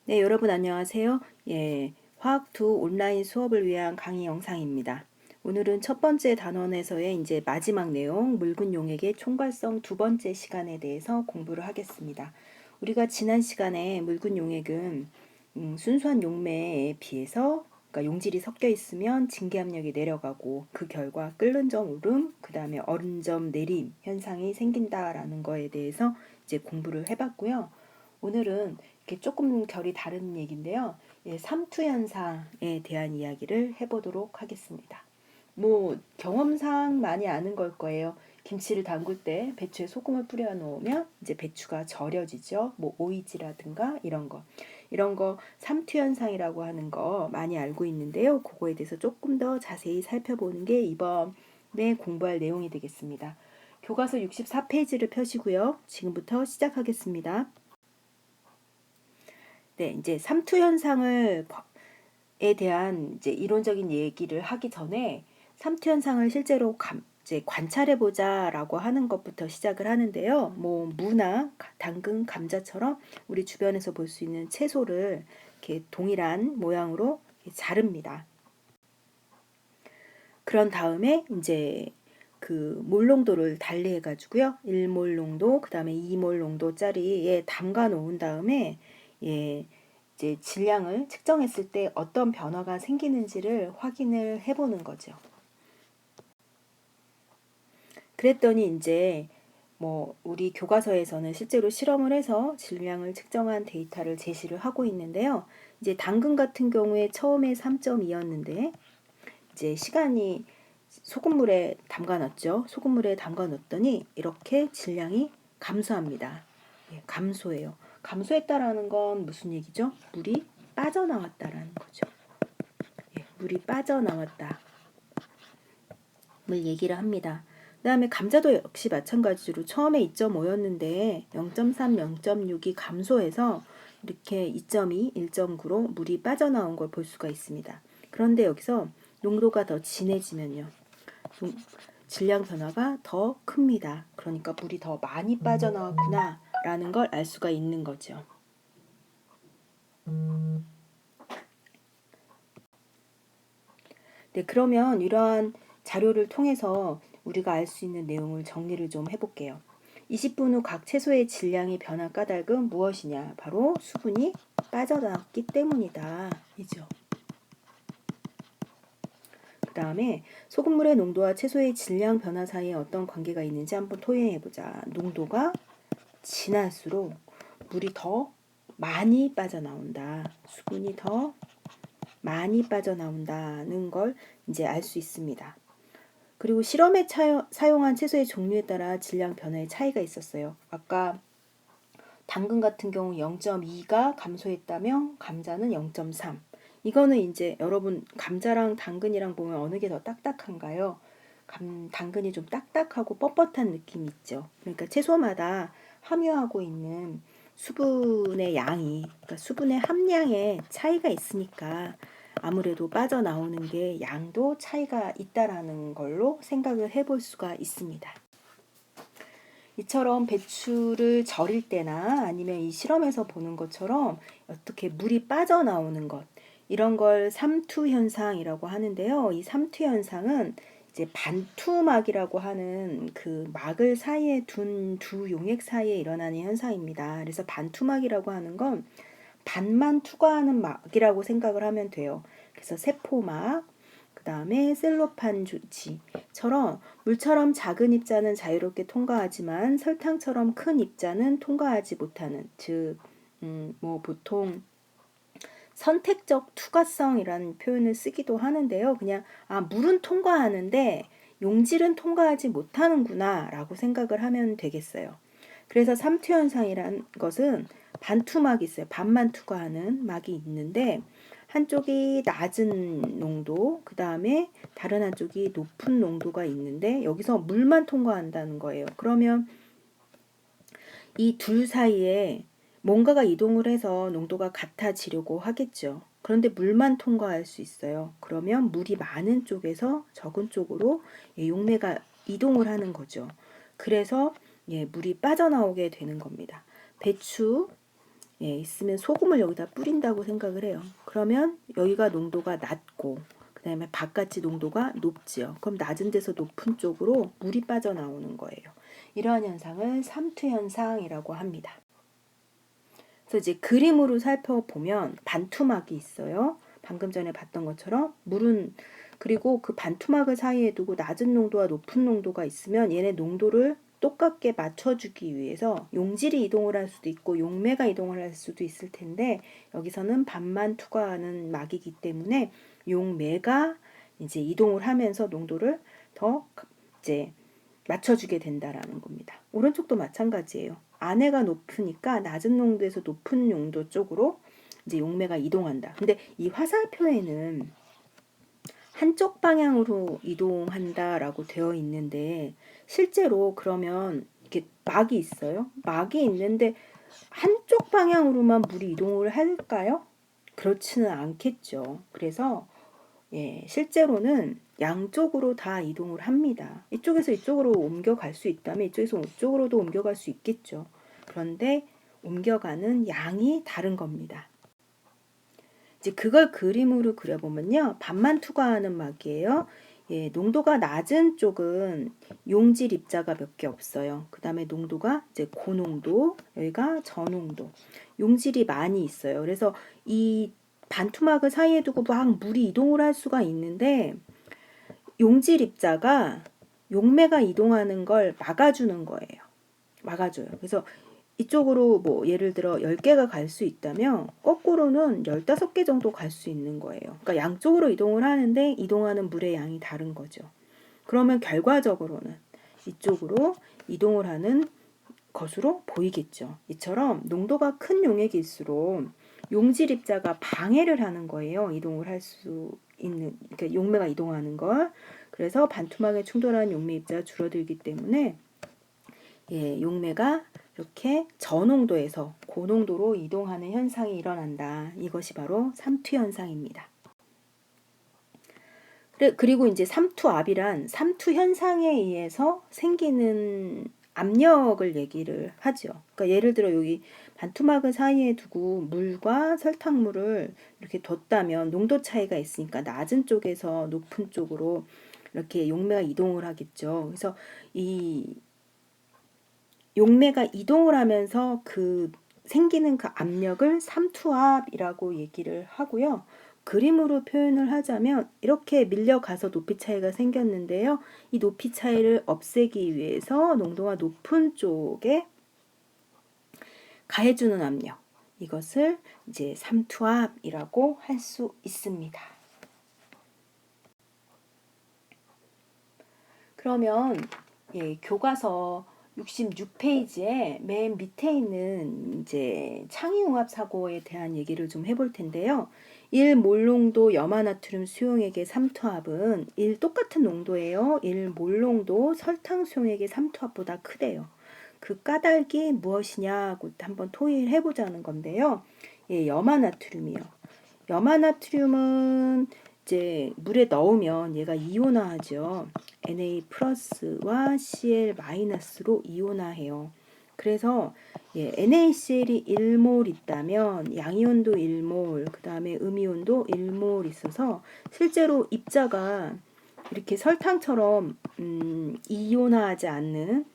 네, 여러분 안녕하세요. 화학2 온라인 수업을 위한 강의 영상입니다. 오늘은 첫 번째 단원에서의 이제 마지막 내용, 묽은 용액의 총괄성 두 번째 시간에 대해서 공부를 하겠습니다. 우리가 지난 시간에 묽은 용액은 순수한 용매에 비해서 그러니까 용질이 섞여 있으면 징계압력이 내려가고 그 결과 끓는 점 오름, 그 다음에 얼은 점 내림 현상이 생긴다라는 거에 대해서 이제 공부를 해봤고요. 오늘은 이렇게 조금 결이 다른 얘기인데요. 삼투 현상에 대한 이야기를 해보도록 하겠습니다. 뭐 경험상 많이 아는 걸 거예요. 김치를 담글 때 배추에 소금을 뿌려 놓으면 이제 배추가 절여지죠. 뭐 오이지라든가 이런 거 삼투 현상이라고 하는 거 많이 알고 있는데요. 그거에 대해서 조금 더 자세히 살펴보는 게 이번에 공부할 내용이 되겠습니다. 교과서 64페이지를 펴시고요. 지금부터 시작하겠습니다. 네, 이제 삼투 현상에 대한 이제 이론적인 얘기를 하기 전에 삼투 현상을 실제로 이제 관찰해 보자라고 하는 것부터 시작을 하는데요. 뭐 무나 당근, 감자처럼 우리 주변에서 볼 수 있는 채소를 이렇게 동일한 모양으로 자릅니다. 그런 다음에 이제 그 몰농도를 달리해 가지고요. 1몰 농도, 그다음에 2몰 농도짜리에 담가 놓은 다음에 이제 질량을 측정했을 때 어떤 변화가 생기는지를 확인을 해보는 거죠. 그랬더니 이제 뭐 우리 교과서에서는 실제로 실험을 해서 질량을 측정한 데이터를 제시를 하고 있는데요. 이제 당근 같은 경우에 처음에 3.2였는데 이제 시간이 소금물에 담가 놨죠. 소금물에 담가 놨더니 이렇게 질량이 감소합니다. 감소해요. 감소했다라는 건 무슨 얘기죠? 물이 빠져나왔다라는 거죠. 물이 빠져나왔다. 을 얘기를 합니다. 그 다음에 감자도 역시 마찬가지로 처음에 2.5였는데 0.3, 0.6이 감소해서 이렇게 2.2, 1.9로 물이 빠져나온 걸 볼 수가 있습니다. 그런데 여기서 농도가 더 진해지면요. 질량 변화가 더 큽니다. 그러니까 물이 더 많이 빠져나왔구나 라는 걸 알 수가 있는 거죠. 네, 그러면 이러한 자료를 통해서 우리가 알 수 있는 내용을 정리를 좀 해볼게요. 20분 후 각 채소의 질량이 변한 까닭은 무엇이냐? 바로 수분이 빠져나왔기 때문이다. 이죠. 그 다음에 소금물의 농도와 채소의 질량 변화 사이에 어떤 관계가 있는지 한번 토의해보자. 농도가 진할수록 물이 더 많이 빠져나온다. 수분이 더 많이 빠져나온다는 걸 이제 알 수 있습니다. 그리고 실험에 사용한 채소의 종류에 따라 질량 변화의 차이가 있었어요. 아까 당근 같은 경우 0.2가 감소했다면 감자는 0.3. 이거는 이제 여러분 감자랑 당근이랑 보면 어느 게 더 딱딱한가요? 당근이 좀 딱딱하고 뻣뻣한 느낌이 있죠. 그러니까 채소마다 함유하고 있는 수분의 양이, 그러니까 수분의 함량에 차이가 있으니까 아무래도 빠져나오는 게 양도 차이가 있다라는 걸로 생각을 해볼 수가 있습니다. 이처럼 배추를 절일 때나 아니면 이 실험에서 보는 것처럼 어떻게 물이 빠져나오는 것, 이런 걸 삼투 현상이라고 하는데요. 이 삼투 현상은 이제 반투막이라고 하는 그 막을 사이에 둔 두 용액 사이에 일어나는 현상입니다. 그래서 반투막이라고 하는 건 반만 투과하는 막이라고 생각을 하면 돼요. 그래서 세포막, 그 다음에 셀로판 조치처럼 물처럼 작은 입자는 자유롭게 통과하지만 설탕처럼 큰 입자는 통과하지 못하는, 즉, 뭐 보통 선택적 투과성이라는 표현을 쓰기도 하는데요. 그냥 물은 통과하는데 용질은 통과하지 못하는구나 라고 생각을 하면 되겠어요. 그래서 삼투 현상이란 것은 반투막이 있어요. 반만 투과하는 막이 있는데 한쪽이 낮은 농도, 그 다음에 다른 한쪽이 높은 농도가 있는데 여기서 물만 통과한다는 거예요. 그러면 이 둘 사이에 뭔가가 이동을 해서 농도가 같아지려고 하겠죠. 그런데 물만 통과할 수 있어요. 그러면 물이 많은 쪽에서 적은 쪽으로 용매가 이동을 하는 거죠. 그래서 물이 빠져나오게 되는 겁니다. 배추 있으면 소금을 여기다 뿌린다고 생각을 해요. 그러면 여기가 농도가 낮고 그 다음에 바깥이 농도가 높지요. 그럼 낮은 데서 높은 쪽으로 물이 빠져나오는 거예요. 이러한 현상을 삼투현상이라고 합니다. 그래서 이제 그림으로 살펴보면 반투막이 있어요. 방금 전에 봤던 것처럼 물은 그리고 그 반투막을 사이에 두고 낮은 농도와 높은 농도가 있으면 얘네 농도를 똑같게 맞춰주기 위해서 용질이 이동을 할 수도 있고 용매가 이동을 할 수도 있을 텐데 여기서는 반만 투과하는 막이기 때문에 용매가 이제 이동을 하면서 농도를 더 이제 맞춰주게 된다라는 겁니다. 오른쪽도 마찬가지예요. 안에가 높으니까 낮은 농도에서 높은 농도 쪽으로 이제 용매가 이동한다. 근데 이 화살표에는 한쪽 방향으로 이동한다라고 되어 있는데 실제로 그러면 이렇게 막이 있어요. 막이 있는데 한쪽 방향으로만 물이 이동을 할까요? 그렇지는 않겠죠. 그래서 실제로는 양쪽으로 다 이동을 합니다. 이쪽에서 이쪽으로 옮겨갈 수 있다면 이쪽에서 이쪽으로도 옮겨갈 수 있겠죠. 그런데 옮겨가는 양이 다른 겁니다. 이제 그걸 그림으로 그려보면요. 반만 투과하는 막이에요. 농도가 낮은 쪽은 용질 입자가 몇 개 없어요. 그 다음에 농도가 이제 고농도, 여기가 저농도. 용질이 많이 있어요. 그래서 이 반투막을 사이에 두고 막 물이 이동을 할 수가 있는데 용질 입자가 용매가 이동하는 걸 막아주는 거예요. 막아줘요. 그래서 이쪽으로 뭐 예를 들어 10개가 갈 수 있다면 거꾸로는 15개 정도 갈 수 있는 거예요. 그러니까 양쪽으로 이동을 하는데 이동하는 물의 양이 다른 거죠. 그러면 결과적으로는 이쪽으로 이동을 하는 것으로 보이겠죠. 이처럼 농도가 큰 용액일수록 용질 입자가 방해를 하는 거예요. 이동을 할 수 있는 그러니까 용매가 이동하는 걸. 그래서 반투막에 충돌하는 용매 입자가 줄어들기 때문에 용매가 이렇게 저농도에서 고농도로 이동하는 현상이 일어난다. 이것이 바로 삼투 현상입니다. 그리고 이제 삼투압이란 삼투 현상에 의해서 생기는 압력을 얘기를 하죠. 그러니까 예를 들어 여기 반투막을 사이에 두고 물과 설탕물을 이렇게 뒀다면 농도 차이가 있으니까 낮은 쪽에서 높은 쪽으로 이렇게 용매가 이동을 하겠죠. 그래서 이 용매가 이동을 하면서 그 생기는 그 압력을 삼투압이라고 얘기를 하고요. 그림으로 표현을 하자면 이렇게 밀려가서 높이 차이가 생겼는데요. 이 높이 차이를 없애기 위해서 농도가 높은 쪽에 가해주는 압력, 이것을 이제 삼투압이라고 할 수 있습니다. 그러면 교과서 66페이지에 맨 밑에 있는 이제 창의융합 사고에 대한 얘기를 좀 해볼 텐데요. 1몰농도 염화나트륨 수용액의 삼투압은 똑같은 농도예요. 1몰농도 설탕 수용액의 삼투압보다 크대요. 그 까닭이 무엇이냐고 한번 토의를 해보자는 건데요. 염화나트륨이요. 염화나트륨은 이제 물에 넣으면 얘가 이온화하죠. Na 플러스와 Cl 마이너스로 이온화해요. 그래서 NaCl이 1몰 있다면 양이온도 1몰, 그 다음에 음이온도 1몰 있어서 실제로 입자가 이렇게 설탕처럼 이온화하지 않는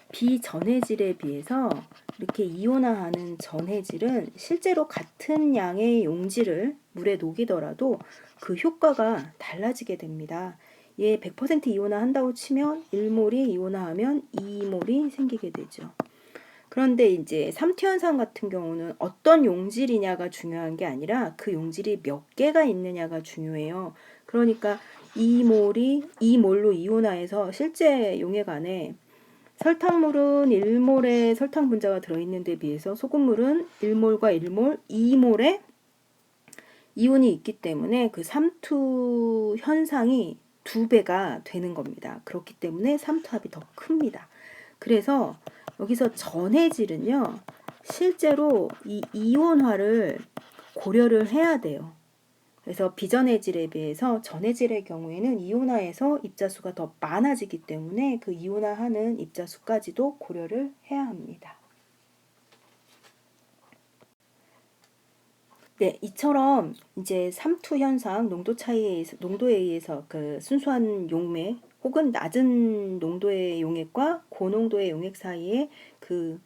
비전해질에 비해서 이렇게 이온화하는 전해질은 실제로 같은 양의 용질을 물에 녹이더라도 그 효과가 달라지게 됩니다. 얘 100% 이온화한다고 치면 1몰이 이온화하면 2몰이 생기게 되죠. 그런데 이제 삼투현상 같은 경우는 어떤 용질이냐가 중요한 게 아니라 그 용질이 몇 개가 있느냐가 중요해요. 그러니까 2몰로 이온화해서 실제 용액 안에 설탕물은 1몰의 설탕 분자가 들어있는 데 비해서 소금물은 1몰과 1몰, 2몰의 이온이 있기 때문에 그 삼투 현상이 2배가 되는 겁니다. 그렇기 때문에 삼투압이 더 큽니다. 그래서 여기서 전해질은요, 실제로 이 이온화를 고려를 해야 돼요. 그래서 비전해질에 비해서 전해질의 경우에는 이온화에서 입자수가 더 많아지기 때문에 그 이온화하는 입자수까지도 고려를 해야 합니다. 네, 이처럼 이제 삼투 현상, 농도에 의해서 그 순수한 용맥 혹은 낮은 농도의 용액과 고농도의 용액 사이에 그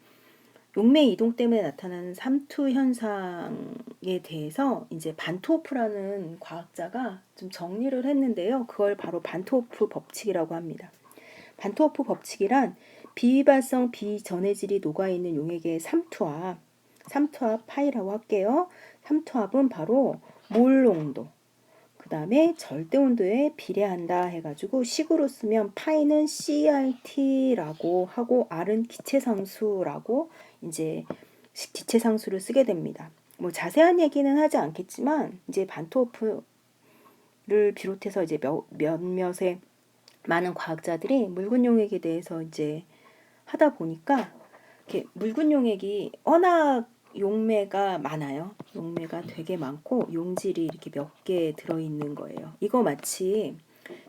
용맥 이동 때문에 나타나는 삼투 현상에 대해서 이제 반트호프라는 과학자가 좀 정리를 했는데요. 그걸 바로 반트호프 법칙이라고 합니다. 반트호프 법칙이란 비위발성 비전해질이 녹아있는 용액의 삼투압 파이라고 할게요. 삼투압은 바로 몰 농도, 그 다음에 절대 온도에 비례한다 해가지고 식으로 쓰면 파이는 CRT라고 하고 R은 기체상수라고 이제 기체상수를 쓰게 됩니다. 뭐 자세한 얘기는 하지 않겠지만 이제 반트호프를 비롯해서 이제 몇몇의 많은 과학자들이 묽은 용액에 대해서 이제 하다 보니까 이렇게 묽은 용액이 워낙 용매가 많아요. 용매가 되게 많고 용질이 이렇게 몇 개 들어있는 거예요. 이거 마치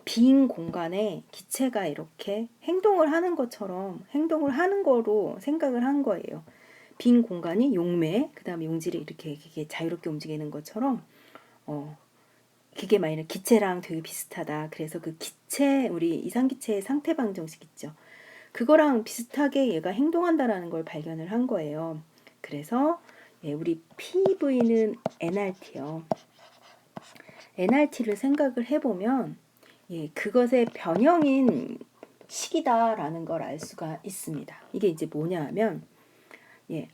빈 공간에 기체가 이렇게 행동을 하는 것처럼 행동을 하는 거로 생각을 한 거예요. 빈 공간이 용매, 그 다음에 용질이 이렇게 자유롭게 움직이는 것처럼 그게 만약 기체랑 되게 비슷하다. 그래서 그 기체, 우리 이상기체의 상태 방정식 있죠. 그거랑 비슷하게 얘가 행동한다라는 걸 발견을 한 거예요. 그래서 우리 PV는 nRT요. nRT를 생각을 해보면 그것의 변형인 식이다라는 걸 알 수가 있습니다. 이게 이제 뭐냐 하면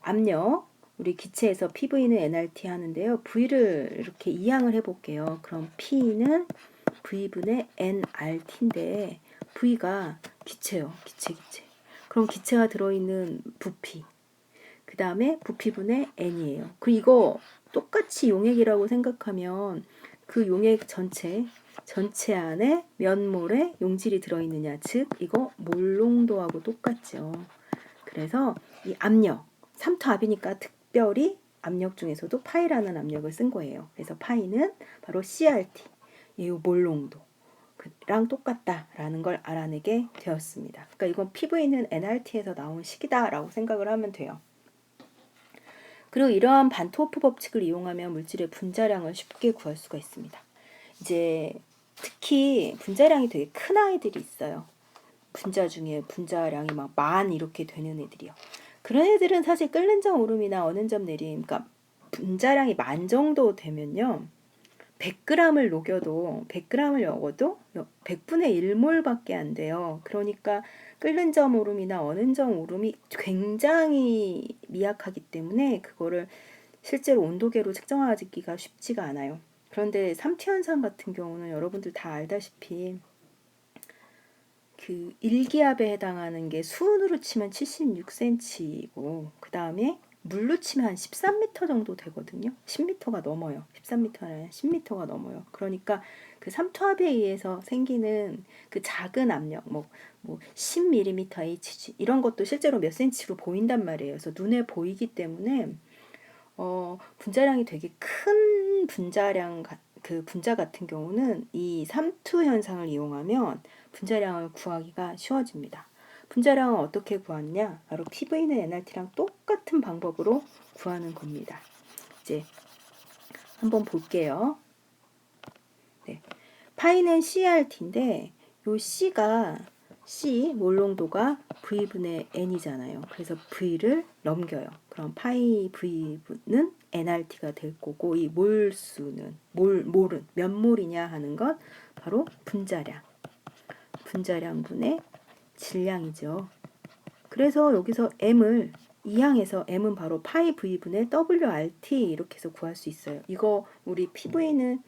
압력, 우리 기체에서 PV는 nRT 하는데요. V를 이렇게 이항을 해볼게요. 그럼 P는 V분의 nRT인데 V가 기체요. 기체. 그럼 기체가 들어있는 부피. 그 다음에 부피분의 n이에요. 그리고 이거 똑같이 용액이라고 생각하면 그 용액 전체 안에 몇 몰의 용질이 들어있느냐. 즉 이거 몰농도하고 똑같죠. 그래서 이 압력, 삼투압이니까 특별히 압력 중에서도 파이라는 압력을 쓴 거예요. 그래서 파이는 바로 CRT, 이 몰농도. 랑 똑같다라는 걸 알아내게 되었습니다. 그러니까 이건 PV는 nRT에서 나온 식이다라고 생각을 하면 돼요. 그리고 이러한 반트호프 법칙을 이용하면 물질의 분자량을 쉽게 구할 수가 있습니다. 이제 특히 분자량이 되게 큰 아이들이 있어요. 분자 중에 분자량이 막 만 이렇게 되는 애들이요. 그런 애들은 사실 끓는 점 오름이나 어는 점 내림, 그러니까 분자량이 만 정도 되면요. 100g을 녹여도 100g을 먹어도 100분의 1몰밖에 안 돼요. 그러니까 끓는 점 오름이나 어는 점 오름이 굉장히 미약하기 때문에 그거를 실제로 온도계로 측정하기가 쉽지가 않아요. 그런데 삼투현상 같은 경우는 여러분들 다 알다시피 그 1기압에 해당하는 게 수온으로 치면 76cm이고 그 다음에 물로 치면 한 13m 정도 되거든요. 10m가 넘어요. 13m는 아니라 10m가 넘어요. 그러니까 그 삼투압에 의해서 생기는 그 작은 압력, 뭐 10mm Hg 이런 것도 실제로 몇 cm로 보인단 말이에요. 그래서 눈에 보이기 때문에 분자량이 되게 큰 그 분자 같은 경우는 이 삼투 현상을 이용하면 분자량을 구하기가 쉬워집니다. 분자량은 어떻게 구하느냐? 바로 PV는 nRT랑 똑같은 방법으로 구하는 겁니다. 이제 한번 볼게요. 네. 파이는 CRT인데 요 C 몰농도가 V분의 N이잖아요. 그래서 V를 넘겨요. 그럼 파이 V는 nRT가 될 거고 이 몰수는 몰은 몇 몰이냐 하는 건 바로 분자량분의 질량이죠. 그래서 여기서 M을 이항해서 M은 바로 파이 V분의 WRT 이렇게 해서 구할 수 있어요. 이거 우리 PV는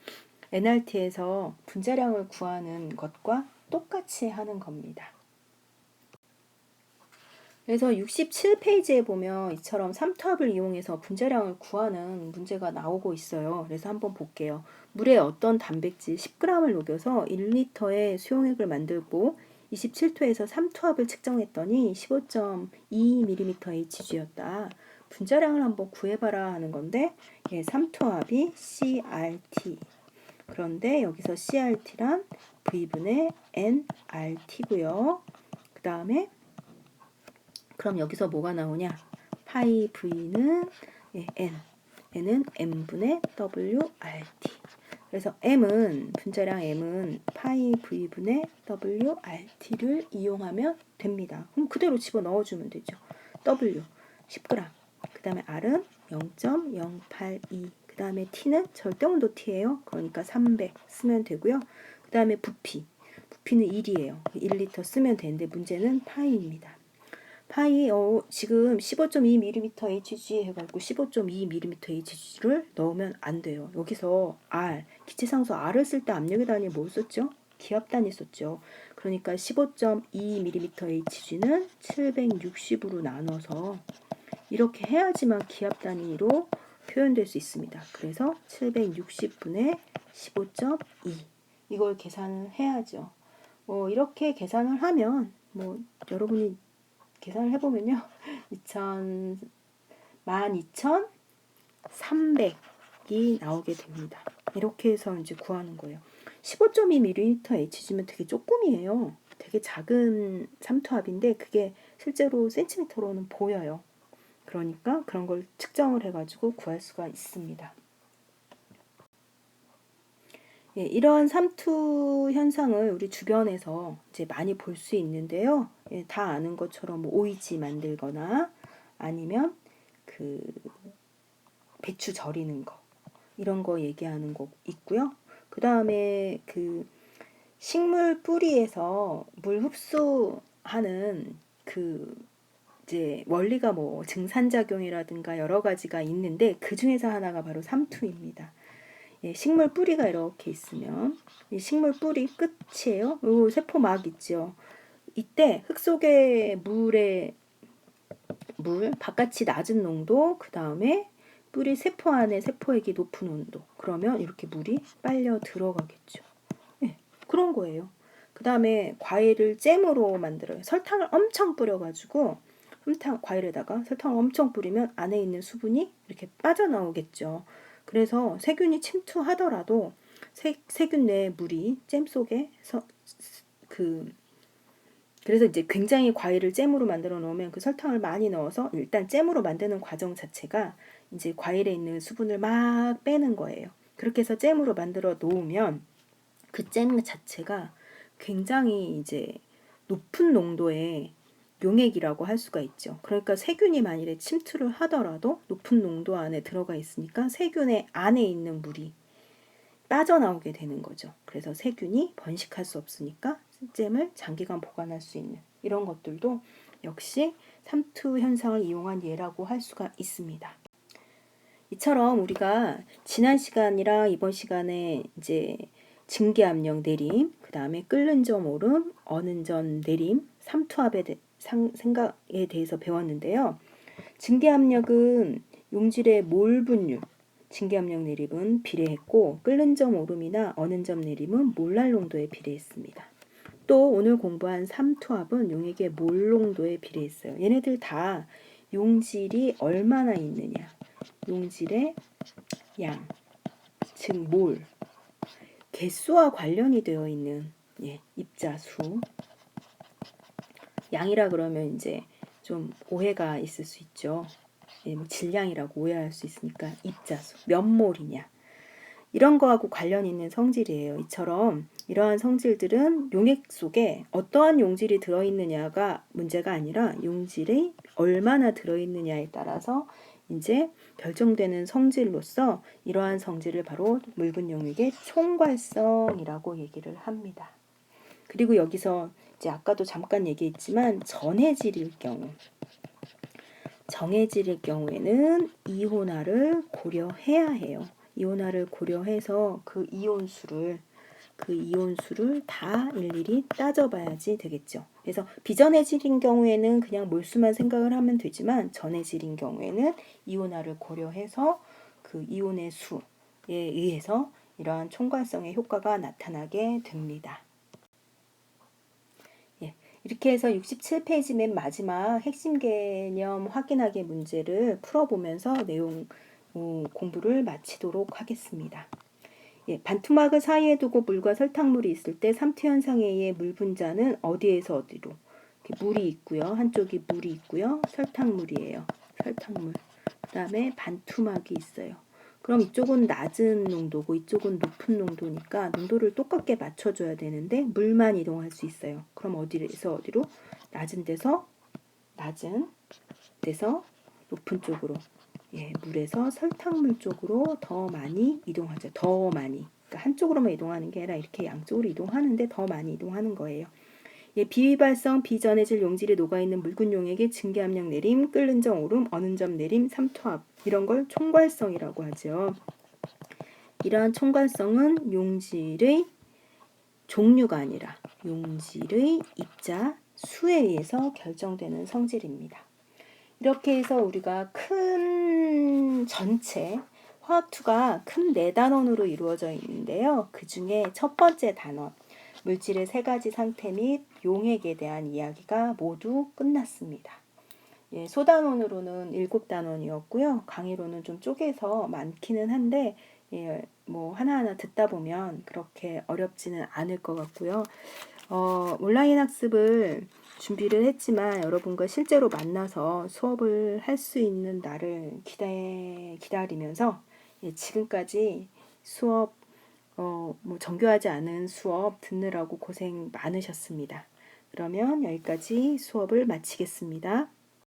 nRT에서 분자량을 구하는 것과 똑같이 하는 겁니다. 그래서 67페이지에 보면 이처럼 삼투압을 이용해서 분자량을 구하는 문제가 나오고 있어요. 그래서 한번 볼게요. 물에 어떤 단백질 10g을 녹여서 1리터의 수용액을 만들고 27도에서 삼투압을 측정했더니 15.2mm Hg였다. 분자량을 한번 구해봐라 하는 건데 삼투압이 CRT. 그런데 여기서 CRT란 V분의 nRT고요. 그 다음에 그럼 여기서 뭐가 나오냐? 파이 V는 얘는 m분의 WRT. 그래서 m은 분자량 m은 파이 V분의 WRT를 이용하면 됩니다. 그럼 그대로 집어넣어주면 되죠. W 10g. 그 다음에 R은 0.082. 그 다음에 T는 절대온도 T예요. 그러니까 300 쓰면 되고요. 그 다음에 부피는 1이에요. 1리터 쓰면 되는데 문제는 파이입니다. 파이 지금 15.2mm Hg 해가지고 15.2mm Hg를 넣으면 안 돼요. 여기서 R, 기체상수 R을 쓸 때 압력의 단위 뭐 썼죠? 기압 단위 썼죠. 그러니까 15.2mm Hg는 760으로 나눠서 이렇게 해야지만 기압 단위로 표현될 수 있습니다. 그래서 760분의 15.2 이걸 계산을 해야죠. 이렇게 계산을 하면 여러분이 계산을 해보면요. 12,300이 나오게 됩니다. 이렇게 해서 이제 구하는 거예요. 15.2mm Hg면 되게 조금이에요. 되게 작은 삼투압인데 그게 실제로 센티미터로는 보여요. 그러니까 그런 걸 측정을 해가지고 구할 수가 있습니다. 예, 이런 삼투 현상을 우리 주변에서 이제 많이 볼 수 있는데요. 예, 다 아는 것처럼 뭐 오이지 만들거나 아니면 그 배추 절이는 거 이런 거 얘기하는 거 있고요. 그 다음에 그 식물 뿌리에서 물 흡수하는 그 이제 원리가 뭐 증산작용이라든가 여러 가지가 있는데 그 중에서 하나가 바로 삼투입니다. 예, 식물 뿌리가 이렇게 있으면 이 식물 뿌리 끝이에요. 요 세포막 있죠. 이때 흙 속의 물 바깥이 낮은 농도, 그 다음에 뿌리 세포 안에 세포액이 높은 온도. 그러면 이렇게 물이 빨려 들어가겠죠. 예, 그런 거예요. 그 다음에 과일을 잼으로 만들어요. 설탕을 엄청 뿌려가지고 과일에다가 설탕을 엄청 뿌리면 안에 있는 수분이 이렇게 빠져나오겠죠. 그래서 세균이 침투하더라도 세균 내 물이 잼 속에서 그래서 이제 굉장히 과일을 잼으로 만들어 놓으면 그 설탕을 많이 넣어서 일단 잼으로 만드는 과정 자체가 이제 과일에 있는 수분을 막 빼는 거예요. 그렇게 해서 잼으로 만들어 놓으면 그 잼 자체가 굉장히 이제 높은 농도의 용액이라고 할 수가 있죠. 그러니까 세균이 만일에 침투를 하더라도 높은 농도 안에 들어가 있으니까 세균의 안에 있는 물이 빠져나오게 되는 거죠. 그래서 세균이 번식할 수 없으니까 잼을 장기간 보관할 수 있는 이런 것들도 역시 삼투 현상을 이용한 예라고 할 수가 있습니다. 이처럼 우리가 지난 시간이랑 이번 시간에 이제 증기압력 내림, 그 다음에 끓는 점 오름, 어는 점 내림, 삼투압의 생각에 대해서 배웠는데요. 증기압력은 용질의 몰 분율, 증기압력 내림은 비례했고 끓는 점 오름이나 어는 점 내림은 몰랄 농도에 비례했습니다. 또 오늘 공부한 삼투압은 용액의 몰 농도에 비례했어요. 얘네들 다 용질이 얼마나 있느냐, 용질의 양, 즉 몰, 개수와 관련이 되어 있는 입자수. 양이라 그러면 이제 좀 오해가 있을 수 있죠. 뭐 질량이라고 오해할 수 있으니까 입자수, 몇 몰이냐 이런 거하고 관련 있는 성질이에요. 이처럼 이러한 성질들은 용액 속에 어떠한 용질이 들어있느냐가 문제가 아니라 용질이 얼마나 들어있느냐에 따라서 이제 결정되는 성질로서 이러한 성질을 바로 묽은 용액의 총괄성이라고 얘기를 합니다. 그리고 여기서 이제 아까도 잠깐 얘기했지만 전해질일 경우, 정해질일 경우에는 이온화를 고려해야 해요. 이온화를 고려해서 그 이온수를 다 일일이 따져봐야지 되겠죠. 그래서 비전해질인 경우에는 그냥 몰수만 생각을 하면 되지만 전해질인 경우에는 이온화를 고려해서 그 이온의 수에 의해서 이러한 총괄성의 효과가 나타나게 됩니다. 이렇게 해서 67페이지 맨 마지막 핵심 개념 확인하기 문제를 풀어보면서 내용 공부를 마치도록 하겠습니다. 반투막을 사이에 두고 물과 설탕물이 있을 때 삼투 현상에 의해 물 분자는 어디에서 어디로 물이 있고요. 한쪽이 물이 있고요. 설탕물이에요. 설탕물. 그 다음에 반투막이 있어요. 그럼 이쪽은 낮은 농도고 이쪽은 높은 농도니까 농도를 똑같게 맞춰줘야 되는데 물만 이동할 수 있어요. 그럼 어디에서 어디로? 낮은 데서 높은 쪽으로. 예, 물에서 설탕물 쪽으로 더 많이 이동하죠. 더 많이. 그러니까 한쪽으로만 이동하는 게 아니라 이렇게 양쪽으로 이동하는데 더 많이 이동하는 거예요. 예, 비위발성, 비전해질 용질이 녹아있는 묽은 용액의 증기압력 내림, 끓는 점 오름, 어는 점 내림, 삼투압 이런 걸 총괄성이라고 하죠. 이러한 총괄성은 용질의 종류가 아니라 용질의 입자, 수에 의해서 결정되는 성질입니다. 이렇게 해서 우리가 큰 전체 화학투가 큰 4단원으로 이루어져 있는데요. 그 중에 첫 번째 단원, 물질의 3가지 상태 및 용액에 대한 이야기가 모두 끝났습니다. 예, 소단원으로는 7단원이었고요. 강의로는 좀 쪼개서 많기는 한데 예, 뭐 하나하나 듣다 보면 그렇게 어렵지는 않을 것 같고요. 온라인 학습을 준비를 했지만 여러분과 실제로 만나서 수업을 할 수 있는 날을 기다리면서 예, 지금까지 수업 뭐 정교하지 않은 수업 듣느라고 고생 많으셨습니다. 그러면 여기까지 수업을 마치겠습니다.